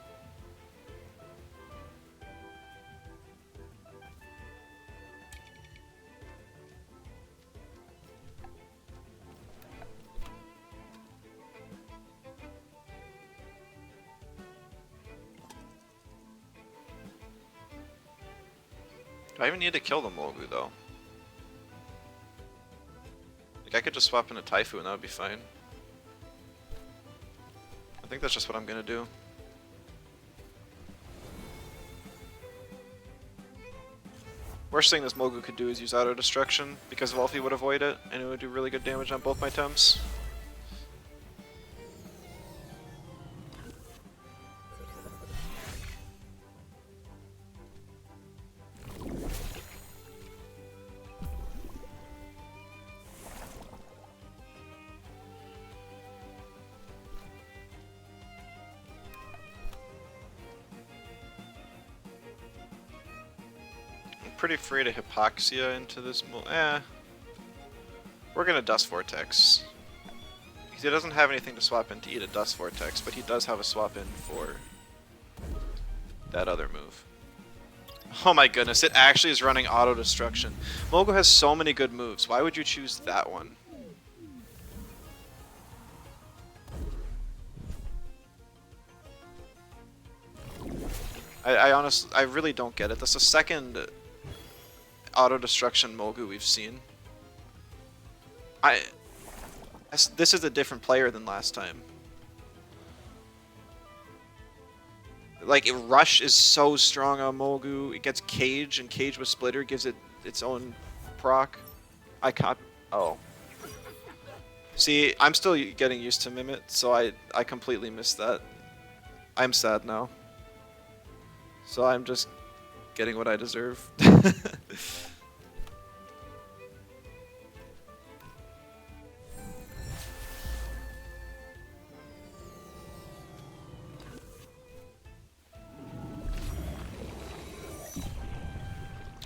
Do I even need to kill the Molgu though? Like I could just swap in a Taifu and that would be fine. I think that's just what I'm gonna do. Worst thing this Molgu could do is use auto destruction because Volphy would avoid it and it would do really good damage on both my Temps. Pretty free to Hypoxia into this we're gonna Dust Vortex. He doesn't have anything to swap in to eat a Dust Vortex, but he does have a swap in for that other move. Oh my goodness, it actually is running auto destruction. Molgu has so many good moves. Why would you choose that one? I honestly, I really don't get it. That's the second auto destruction Molgu we've seen. This is a different player than last time. Like, Rush is so strong on Molgu. It gets Cage, and Cage with Splitter gives it its own proc. Oh. See, I'm still getting used to Mimit, so I completely missed that. I'm sad now. So I'm just getting what I deserve.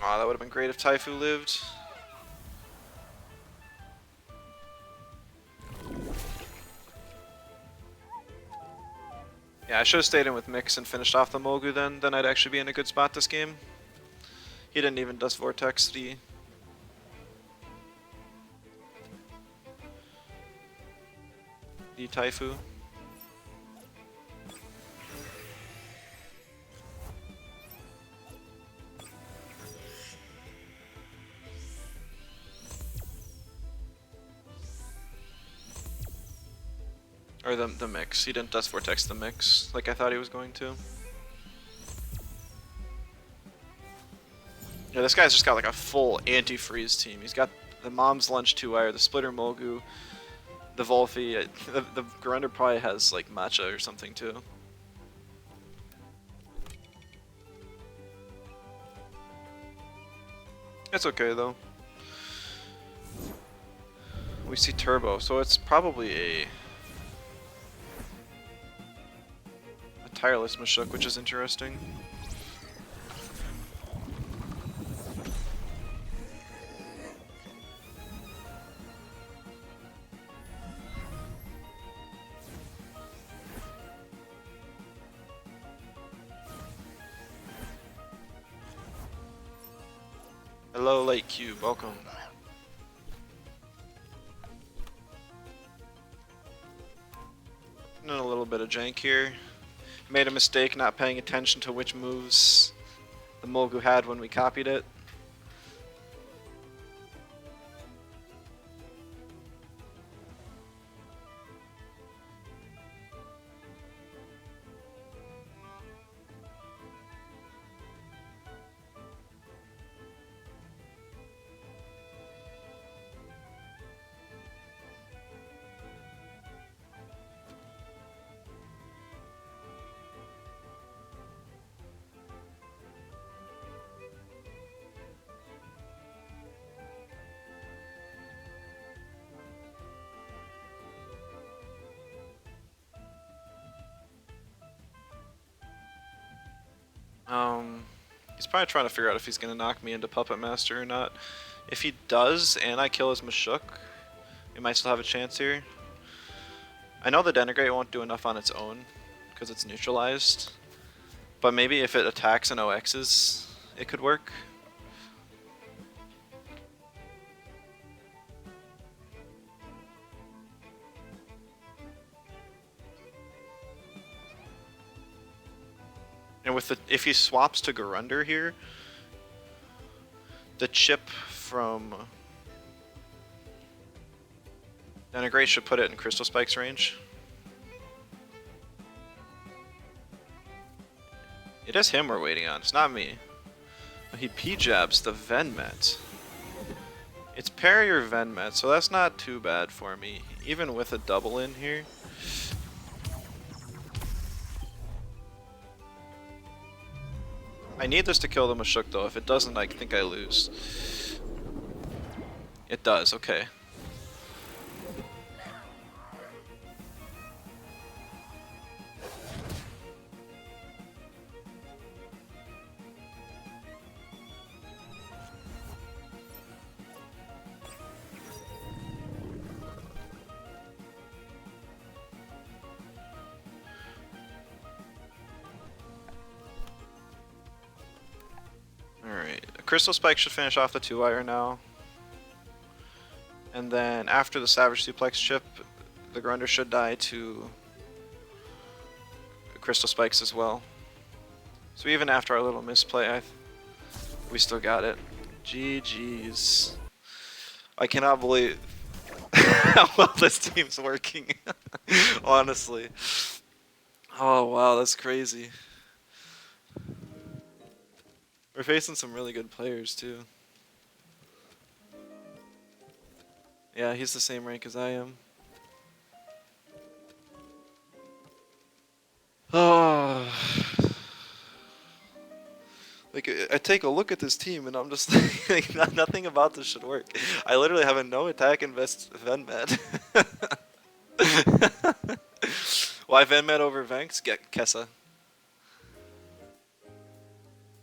Aw, that would have been great if Taifu lived. Yeah, I should have stayed in with Mix and finished off the Molgu then I'd actually be in a good spot this game. He didn't even Dust Vortex the Taifu. Or the Mix. He didn't Dust Vortex the Mix like I thought he was going to. Yeah, this guy's just got like a full anti-freeze team. He's got the Mom's Lunch 2-wire, the Splitter Molgu, the Volphy. The Grunder probably has like Matcha or something too. It's okay though. We see Turbo, so it's probably a Tireless Mashuk, which is interesting. Hello, Late Cube, welcome. And a little bit of jank here. Made a mistake not paying attention to which moves the Molgu had when we copied it. He's probably trying to figure out if he's gonna knock me into Puppet Master or not. If he does, and I kill his Mashuk, we might still have a chance here. I know the Denigrate won't do enough on its own, because it's neutralized. But maybe if it attacks and OXs, it could work. And with the, if he swaps to Garunder here, the chip from Denigrate should put it in Crystal Spike's range. It is him we're waiting on, it's not me. He P-jabs the Venmet. It's parry or Venmet, so that's not too bad for me, even with a double in here. I need this to kill the Mashuk though. If it doesn't, I think I lose. It does, okay. Alright, Crystal Spike should finish off the 2-wire now. And then after the Savage Suplex chip, the Grunder should die to Crystal Spikes as well. So even after our little misplay, we still got it. GG's. I cannot believe how well this team's working. Honestly. Oh wow, that's crazy. We're facing some really good players too. Yeah, he's the same rank as I am. Oh. Like, I take a look at this team and I'm just like, nothing about this should work. I literally have a no attack invest Venmet. Why Venmet over Venks? Get Kessa.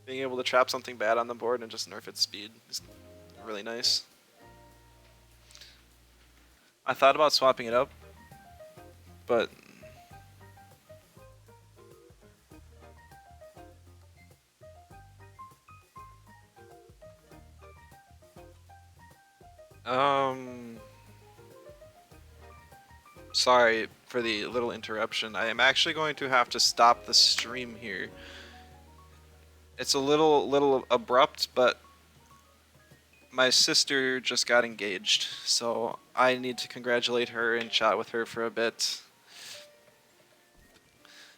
Being able to trap something bad on the board and just nerf its speed is really nice. I thought about swapping it up, but sorry for the little interruption. I am actually going to have to stop the stream here. It's a little abrupt, but my sister just got engaged, so I need to congratulate her and chat with her for a bit.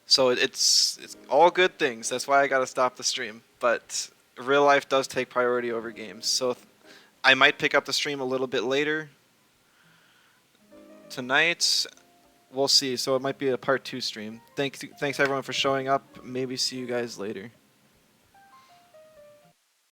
So it's all good things. That's why I gotta stop the stream. But real life does take priority over games. So I might pick up the stream a little bit later tonight. We'll see. So it might be a part 2 stream. Thanks everyone for showing up. Maybe see you guys later.